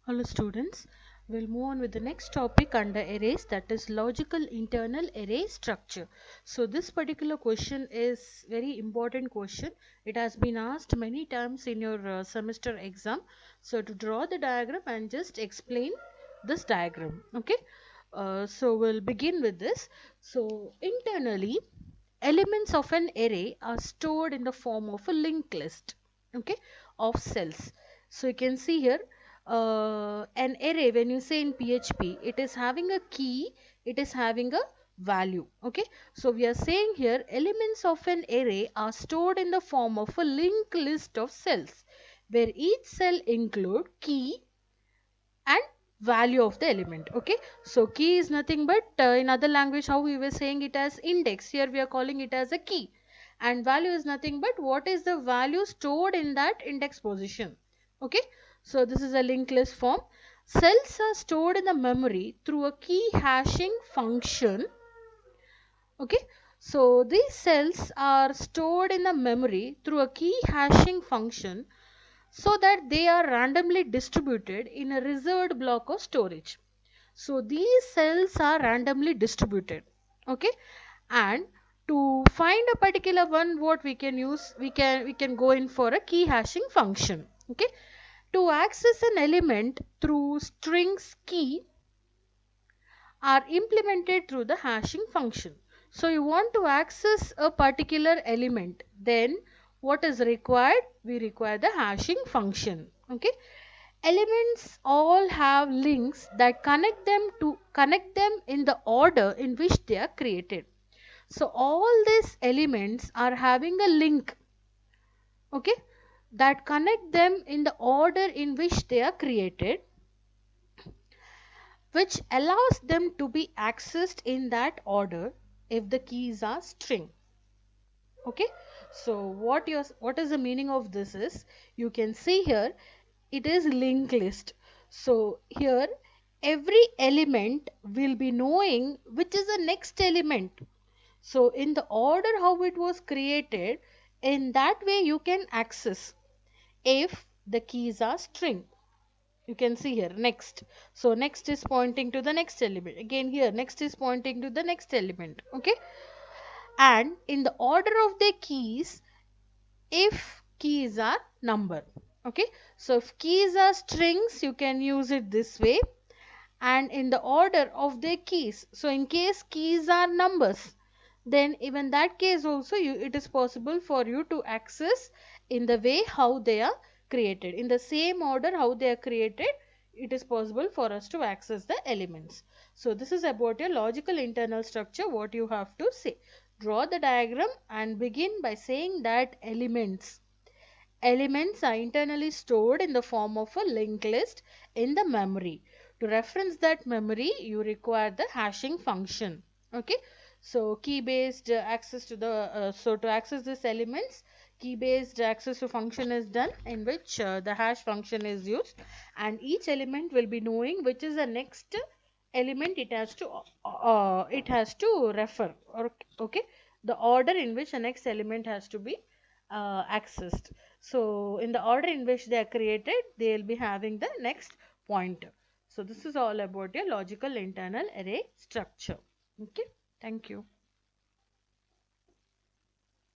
Hello students, we'll move on with the next topic under arrays, that is logical internal array structure. So this particular question is very important question. It has been asked many times in your semester exam. So to draw the diagram and just explain this diagram. Okay. So we'll begin with this. So internally, elements of an array are stored in the form of a linked list, okay, of cells. So you can see here, an array, when you say in PHP, it is having a key, it is having a value. Okay, so we are saying here elements of an array are stored in the form of a linked list of cells where each cell include key and value of the element. Okay, so key is nothing but, in other language how we were saying it as index, here we are calling it as a key, and value is nothing but what is the value stored in that index position. Okay, so this is a linked list form. Cells are stored in the memory through a key hashing function. Okay, so these cells are stored in the memory through a key hashing function so that they are randomly distributed in a reserved block of storage. So these cells are randomly distributed. Okay, and to find a particular one, what we can use, we can go in for a key hashing function. Okay, to access an element through strings key are implemented through the hashing function. So you want to access a particular element, then what is required? We require the hashing function. Okay, elements all have links that connect them in the order in which they are created. So all these elements are having a link, okay, that connect them in the order in which they are created, which allows them to be accessed in that order if the keys are string. Okay, so what is the meaning of this is, you can see here it is linked list. So here every element will be knowing which is the next element. So in the order how it was created, in that way you can access if the keys are string. You can see here next, so next is pointing to the next element, again here next is pointing to the next element. Okay, and in the order of the keys if keys are number. Okay, so if keys are strings you can use it this way, and in the order of their keys, so in case keys are numbers, then even that case also it is possible for you to access in the way how they are created, in the same order how they are created, it is possible for us to access the elements. So this is about your logical internal structure. What you have to say, draw the diagram and begin by saying that elements are internally stored in the form of a linked list in the memory. To reference that memory, you require the hashing function. Okay, so key based access to the so to access these elements, key based access to function is done, in which the hash function is used, and each element will be knowing which is the next element it has to refer, or okay, the order in which the next element has to be accessed. So in the order in which they are created, they will be having the next pointer. So this is all about your logical internal array structure. Okay, thank you.